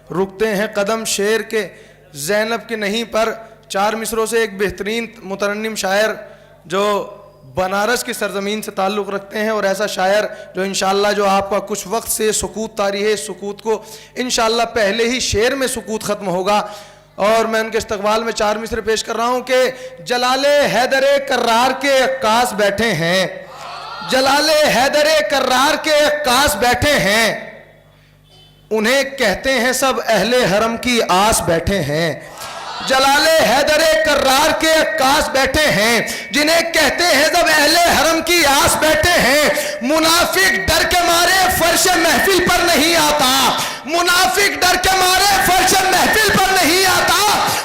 رکتے ہیں قدم شعر کے زینب کے نہیں پر. 4 مصروں سے ایک بہترین مترنم شاعر جو بنارس کی سرزمین سے تعلق رکھتے ہیں، اور ایسا شاعر جو انشاءاللہ جو آپ کا کچھ وقت سے سکوت طاری ہے، اس سکوت کو انشاءاللہ پہلے ہی شعر میں سکوت ختم ہوگا. اور میں ان کے استقبال میں 4 مصرے پیش کر رہا ہوں کہ جلال حیدر کرار کے عکاس بیٹھے ہیں، جلال حیدر کرار کے عکاس بیٹھے ہیں، انہیں کہتے ہیں سب اہل حرم کی آس بیٹھے ہیں. جلال حیدر کرار کے عکاس بیٹھے ہیں، جنہیں کہتے ہیں سب اہل حرم کی آس بیٹھے ہیں. منافق ڈر کے مارے فرش محفل پر نہیں آتا، منافق ڈر کے مارے فرش محفل پر نہیں آتا،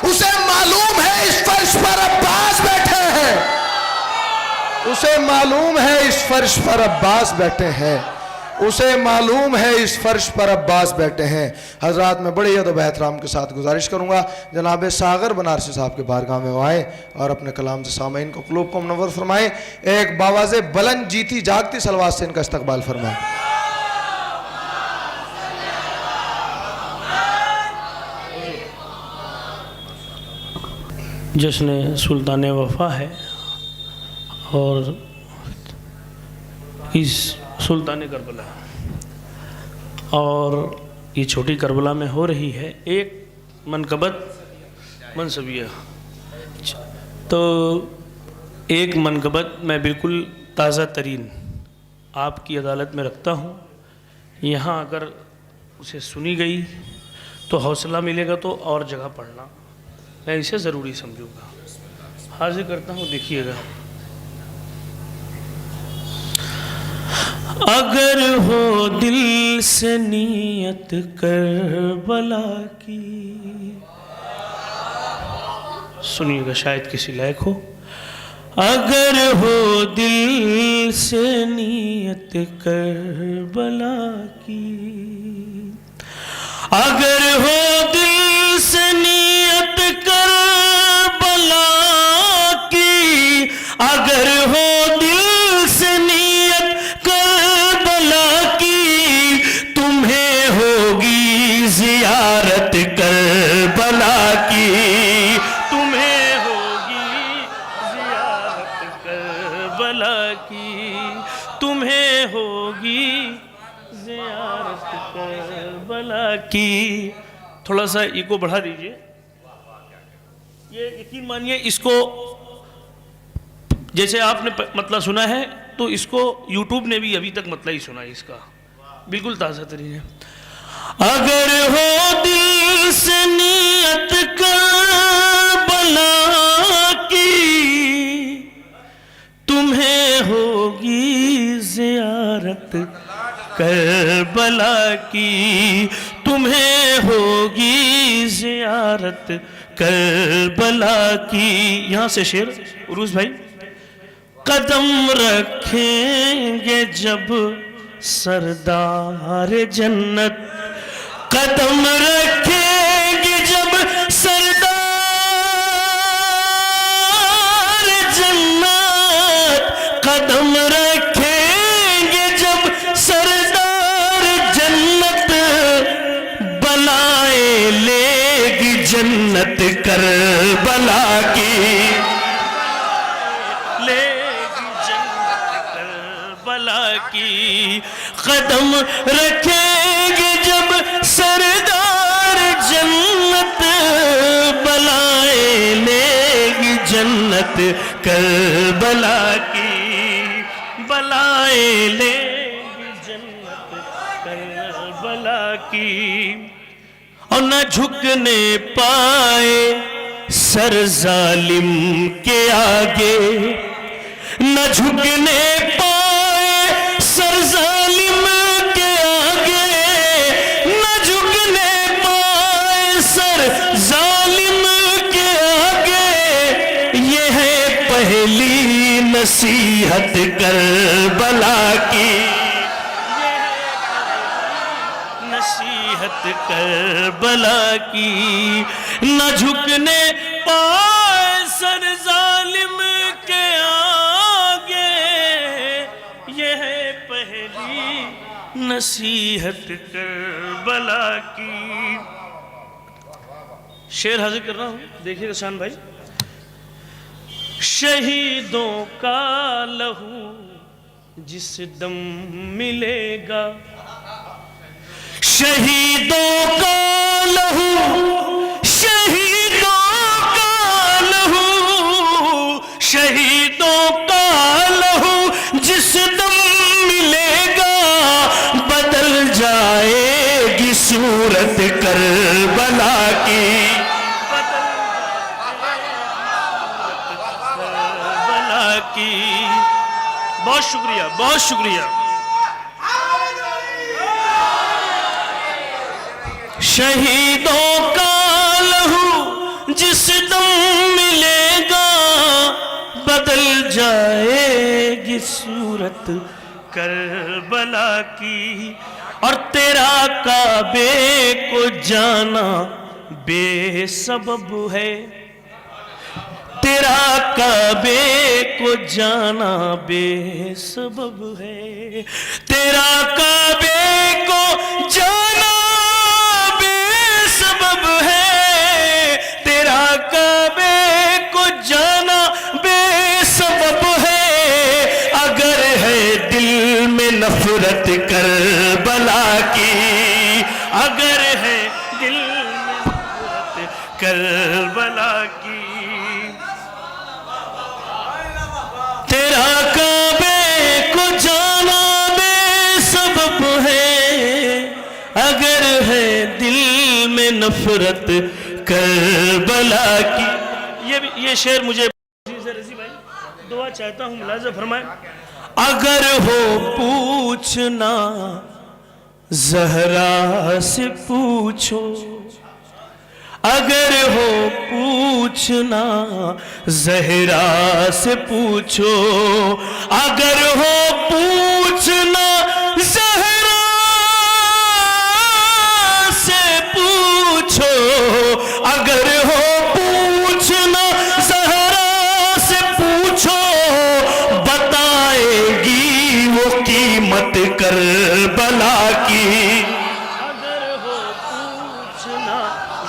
اسے معلوم ہے اس فرش پر عباس بیٹھے ہیں، اسے معلوم ہے اس فرش پر عباس بیٹھے ہیں، اسے معلوم ہے اس فرش پر عباس بیٹھے ہیں. حضرات میں بڑے ادب و احترام کے ساتھ گزارش کروں گا جناب ساغر بنارسی صاحب کے بارگاہ میں آئیں اور اپنے کلام سے سامعین کو قلوب کو منور فرمائیں. ایک باواز بلند جیتی جاگتی صلوات سے ان کا استقبال فرمائیں. جشن سلطان وفا ہے اور اس سلطان کربلا اور یہ چھوٹی کربلا میں ہو رہی ہے ایک منقبت منصبیہ. تو ایک منقبت میں بالکل تازہ ترین آپ کی عدالت میں رکھتا ہوں. یہاں اگر اسے سنی گئی تو حوصلہ ملے گا تو اور جگہ پڑھنا میں اسے ضروری سمجھوں گا. حاضر کرتا ہوں، دیکھیے گا. اگر ہو دل سے نیت کربلا کی، سنیے گا شاید کسی لائق ہو. اگر ہو دل سے نیت کربلا کی، اگر ہو دل سے نیت کربلا کی، اگر ہو دل سے نیت کربلا کی، تمہیں ہوگی زیارت کربلا کی، تمہیں ہوگی زیارت کربلا کی، تمہیں ہوگی زیارت کربلا کی. تھوڑا سا ایگو بڑھا دیجئے. یہ یقین مانیے اس کو جیسے آپ نے مطلع سنا ہے تو اس کو یوٹیوب نے بھی ابھی تک مطلع ہی سنا ہے. اس کا بالکل تازہ ترین ہے. اگر ہو دل سے نیت کربلا کی، تمہیں ہوگی زیارت کربلا کی، تمہیں ہوگی زیارت کربلا کی. یہاں سے شعر عروج بھائی. قدم رکھیں گے جب سردار جنت، قدم رکھیں گے جب سردار جنت، قدم رکھیں گے جب سردار جنت، بلائیں لے گی جنت کربلا کی، لے گی جنت کربلا کی. قدم رکھیں گے جب سردار جنت، بلائیں لے گی جنت کربلا کی، بلائیں لے گی جنت کربلا کی. اور نہ جھکنے پائے سر ظالم کے آگے، نہ جھکنے پائے سر ظالم کے آگے، نہ جھکنے پائے سر ظالم کے آگے. یہ ہے پہلی نصیحت کربلا کی، نصیحت کربلا کی. نہ جھکنے پائے سر ظالم کے آگے، یہ ہے پہلی نصیحت کربلا کی. شعر حاضر کر رہا ہوں، دیکھیے شان بھائی. شہیدوں کا لہو جس دم ملے گا، شہیدوں کا لہو، شہیدوں کا لہو، شہیدوں کا لہو جس دم ملے گا، بدل جائے گی صورت کربلا کی، کربلا کی. بہت شکریہ، بہت شکریہ. شہیدوں کا لہو جس دم ملے گا، بدل جائے گی صورت کربلا کی. اور تیرا کعبے کو جانا بے سبب ہے، تیرا کعبے کو جانا بے سبب ہے، تیرا کعبے کو جانا بے سبب ہے، تیرا کعبے کو جانا بے سبب ہے. اگر ہے دل میں نفرت کربلا کی، اگر ہے دل میں نفرت کربلا کی، تیرا کعبے کو جانا بے سبب ہے، اگر ہے دل میں نفرت کربلا کی. یہ شعر مجھے رضی بھائی دعا چاہتا ہوں، ملاحظہ فرمائیں. اگر ہو پوچھنا زہرا سے پوچھو، اگر ہو پوچھنا زہرا سے پوچھو، اگر ہو پوچھنا زہرا سے پوچھو، اگر ہو پوچھنا زہرا سے پوچھو، بتائے گی وہ قیمت کربلا کی. اگر ہو پوچھنا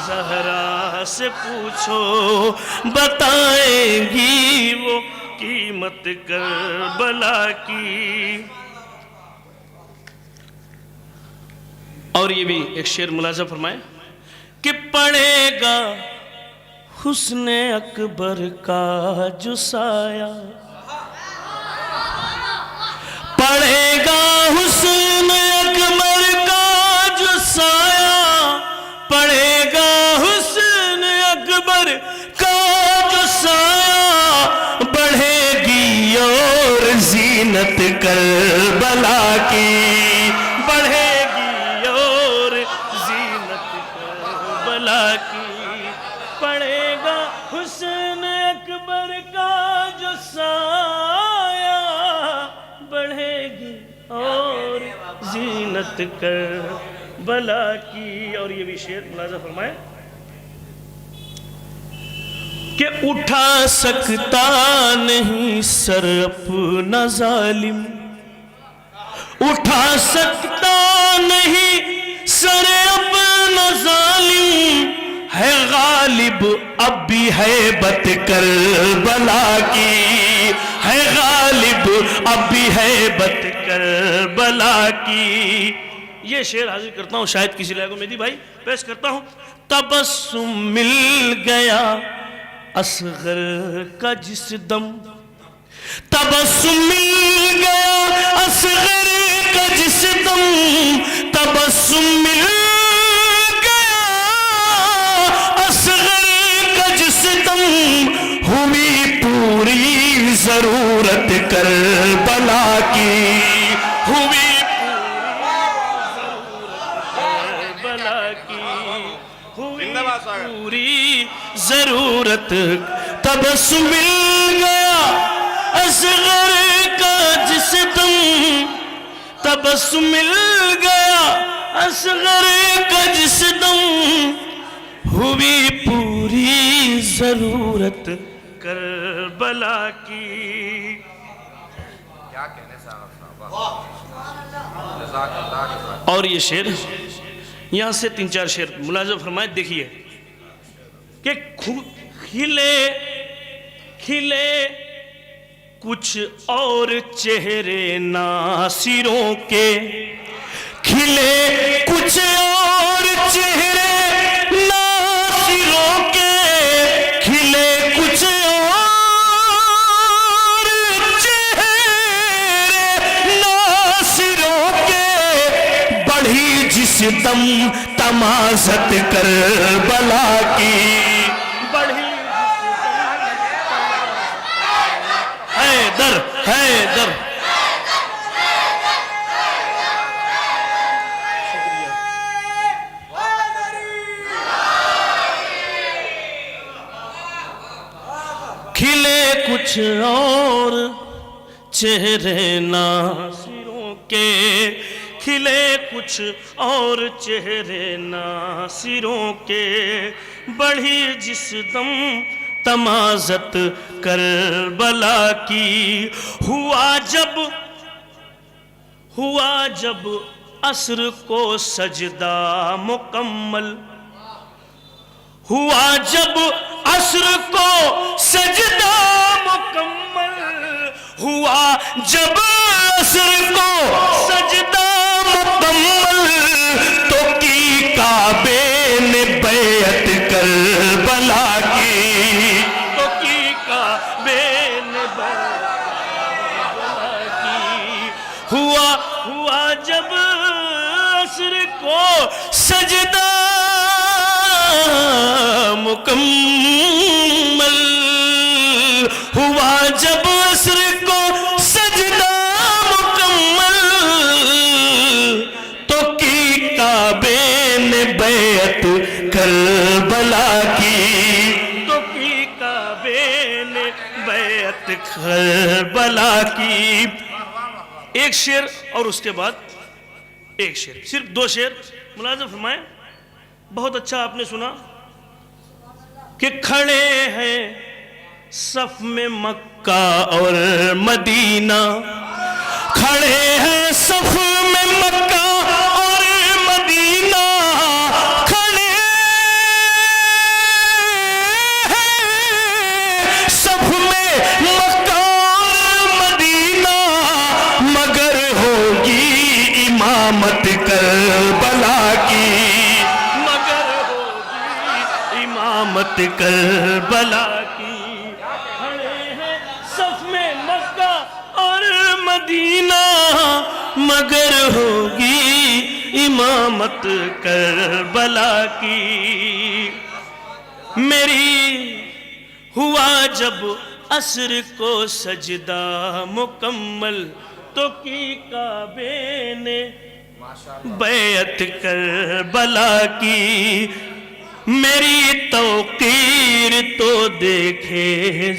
زہرا سے پوچھو، بتائیں گی وہ قیمت کربلا کی. اور یہ بھی ایک شعر ملاحظہ فرمائیں کہ پڑے گا حسن اکبر کا جو سایہ، پڑے گا حسن اکبر کا جو سایہ، پڑے گا حسن اکبر کا جو سایہ، بڑھے گی اور زینت کربلا کی، بڑھے گی اور زینت کربلا کی. پڑے گا حسن اکبر کا جو سایہ، بڑھے گی اور زینت کربلا کی. اور یہ بھی شعر ملاحظہ فرمائے کہ اٹھا سکتا نہیں سر اپنا ظالم، اٹھا سکتا نہیں سر اپنا ظالم، ہے غالب اب بھی ہیبت کربلا کی، ہے غالب اب بھی ہیبت کربلا کی. یہ شعر حاضر کرتا ہوں، شاید کسی لائق میں دی بھائی پیش کرتا ہوں. تبسم مل گیا اصغر کا جس دم، تبسم مل گیا اصغر کا جس دم، تبسم مل گیا اصغر کا جس دم، ہوئی پوری ضرورت کربلا کی، ہوئی پوری ضرورت. تبسم مل گیا اصغر کا جس دم، تبسم مل گیا اصغر کا جس دم، ہوئی پوری ضرورت کربلا کی. اور یہ شعر یہاں سے 3-4 شعر ملاحظہ فرمائے. دیکھیے کہ کھلے کھلے کچھ اور چہرے ناصروں کے، کھلے کچھ اور چہرے ناصروں کے، کھلے کچھ اور چہرے ناصروں کے، بڑھی جس دم تمازت کربلا کی، بڑھی حیدر حیدر کھلے کچھ اور چہرے ناصروں کے، کھلے کچھ اور چہرے ناصروں کے، بڑھی جس دم تمازت کربلا کی، ہوا جب عصر کو سجدہ مکمل، ہوا جب عصر کو سجدہ مکمل، ہوا جب عصر کو سجدہ مکمل، تو کی کعبے نے بیعت کربلا کی، تو کی کعبے نے بیعت کربلا کی، ہوا جب عصر کو سجدہ مکمل، ہوا جب عصر کو سجدہ مکمل، تو کی کعبے نے بیعت کربلا کی، تو کی کعبے نے بیعت کربلا کی۔ ایک شعر اور اس کے بعد ایک شعر، صرف دو شعر ملاحظہ فرمائیں۔ بہت اچھا آپ نے سنا کہ کھڑے ہیں صف میں مکہ اور مدینہ، کھڑے ہیں صف میں مکہ اور مدینہ، کھڑے ہیں صف میں مکہ اور مدینہ، مگر ہوگی امامت کربلا کی، امامت کربلا کی، کھڑے ہیں صف میں مکہ اور مدینہ، مگر ہوگی امامت کربلا کی۔ میری ہوا جب عصر کو سجدہ مکمل، تو کی کعبے نے بیعت کربلا کی، میری توقیر تو دیکھے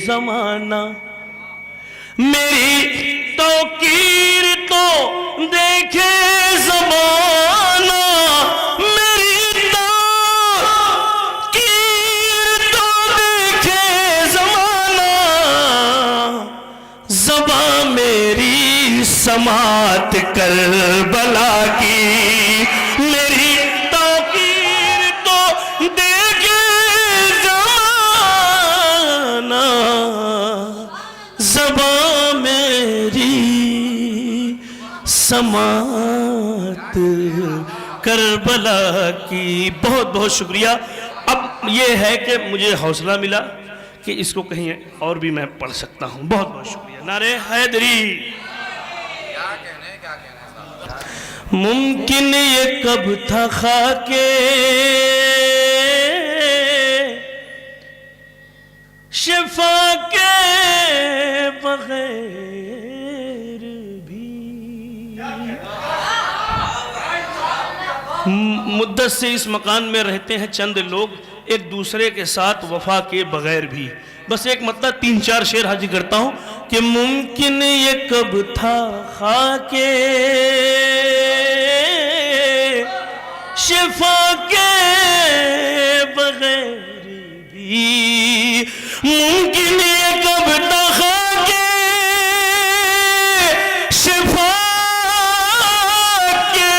زمانہ، میری توقیر تو دیکھے زمانہ، میری توقیر تو دیکھے زمانہ، زباں میری سماعت کربلا کی، میری توقیر تو دیکھے زمانہ، زباں میری سماعت کربلا کی۔ بہت بہت شکریہ۔ اب یہ ہے کہ مجھے حوصلہ ملا کہ اس کو کہیں اور بھی میں پڑھ سکتا ہوں۔ بہت بہت شکریہ۔ نعرہ حیدری۔ ممکن یہ کب تھا خاکے شفا کے بغیر بھی، مدت سے اس مکان میں رہتے ہیں چند لوگ ایک دوسرے کے ساتھ وفا کے بغیر بھی۔ بس ایک مطلب 3-4 شعر حاضر کرتا ہوں کہ ممکن یہ کب تھا خاکے شفا کے بغیر بھی، ممکن یہ کب تھا خاکے شفا کے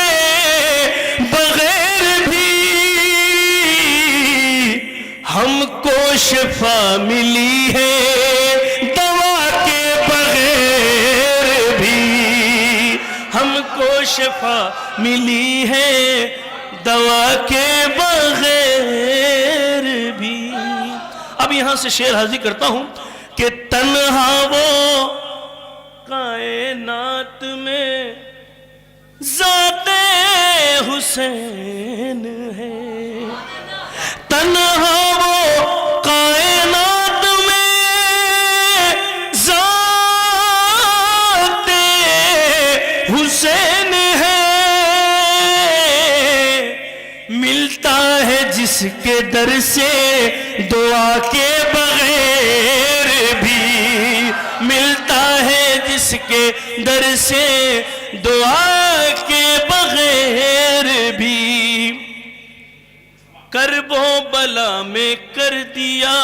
بغیر بھی، ہم کو شفا ملی ہے دوا کے بغیر بھی، ہم کو شفا ملی ہے دوا کے بغیر بھی۔ اب یہاں سے شعر حاضر کرتا ہوں کہ تنہا وہ کائنات میں ذات حسین ہے، تنہا وہ کائنات میں ذات حسین ہے، ملتا ہے جس کے در سے دعا کے بغیر بھی، ملتا ہے جس کے در سے دعا کے بغیر بھی، کرب و بلا میں کر دیا۔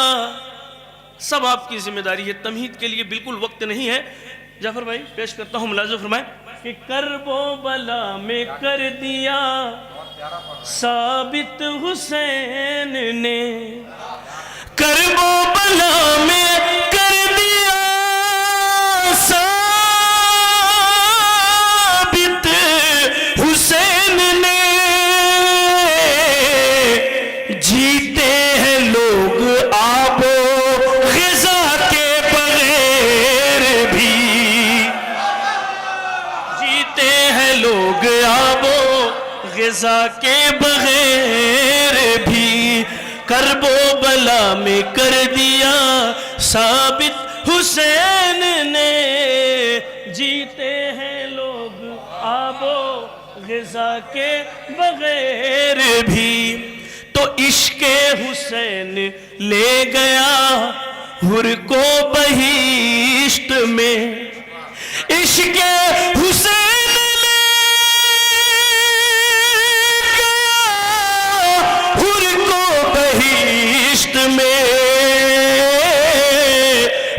سب آپ کی ذمہ داری ہے، تمہید کے لیے بالکل وقت نہیں ہے۔ جعفر بھائی پیش کرتا ہوں، ملاحظہ فرمائیں کہ کرب و بلا میں کر دیا ثابت حسین نے، کرب و بلا میں کر دیا ثابت حسین نے، جیتے ہیں لوگ آب و غذا کے بغیر بھی، جیتے ہیں لوگ آب و غذا کے بغیر بھی، کرب و بلا میں کر دیا ثابت حسین نے، جیتے ہیں لوگ آب و غذا کے بغیر بھی۔ تو عشق حسین لے گیا حر کو بہشت میں، عشق حسین لے گیا حر کو بہشت میں،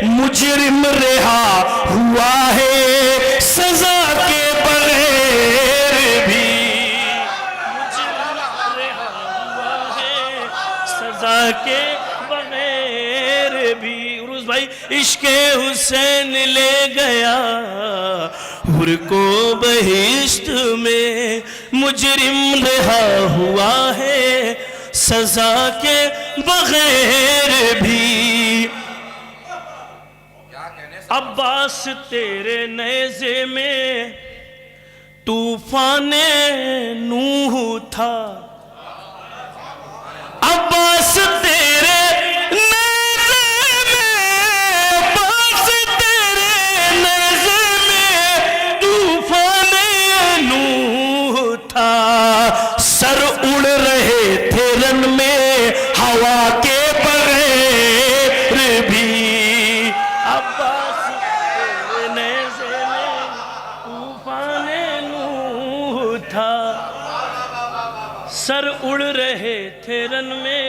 مجرم رہا ہوا ہے سزا کے بغیر بھی، مجرم رہا ہوا ہے سزا کے بغیر بھی۔ عروس بھائی، عشق حسین لے گیا حر کو بہشت میں، مجرم رہا ہوا ہے سزا کے بغیر بھی۔ عباس تیرے نیزے میں طوفان نوح تھا، عباس تیرے نیزے میں، عباس تیرے نیزے میں طوفان نوح تھا، سر اڑ رہے تھے رن میں ہوا کے بغیر بھی، عباس تیرے نیزے میں طوفان نوح تھا، سر اڑ رہے تھے رن میں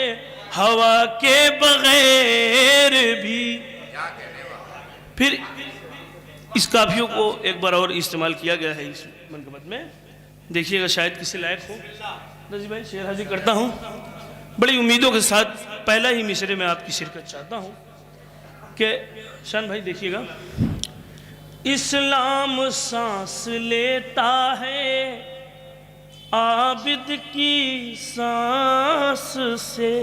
ہوا کے بغیر بھی۔ پھر اس قافیوں کو ایک بار اور استعمال کیا گیا ہے اس منقبت میں، دیکھیے گا شاید کسی لائق ہو۔ نظیر بھائی شعر حاضر کرتا ہوں، بڑی امیدوں کے ساتھ پہلا ہی مصرعے میں آپ کی شرکت چاہتا ہوں کہ شان بھائی دیکھیے گا۔ اسلام سانس لیتا ہے عابد کی سانس سے،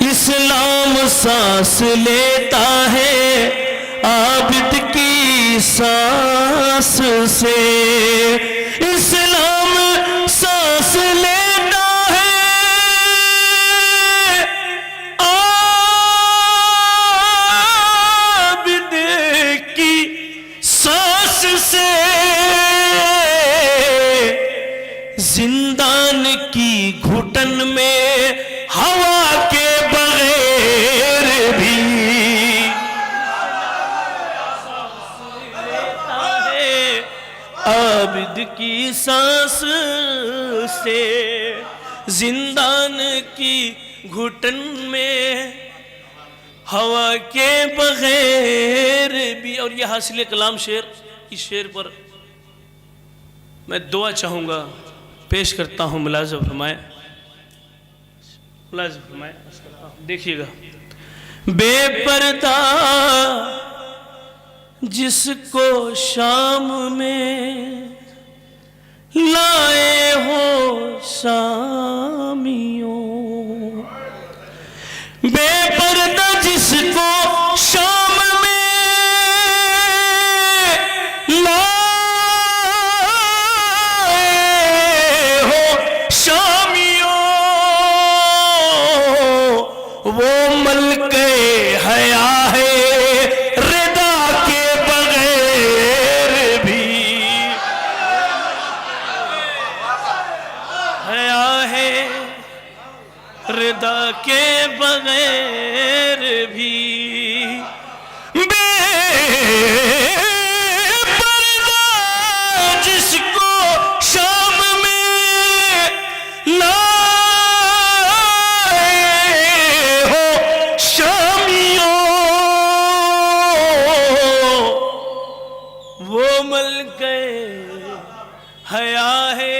اسلام سانس لیتا ہے عابد کی سانس سے، اسلام سانس لیتا ہے عابد کی سانس سے، زندان کی گھٹن میں ہوا کے بغیر بھی، عابد کی سانس سے، زندان کی گھٹن میں ہوا کے بغیر بھی۔ اور یہ حاصل کلام شعر، اس شعر پر میں دعا چاہوں گا، پیش کرتا ہوں، ملاحظہ فرمائے۔ لازم فرمائے دیکھیے گا. بے پردہ جس کو شام میں لائے ہو شامیوں، بے پردہ جس کو شام میں لائے ہو شامیوں، وہ ملک حیا ہے رضا کے بغیر بھی، حیا ہے رضا کے بغیر بھی، بے پردہ جس کو شام میں لائے ہو شامیوں، وہ ملک حیا ہے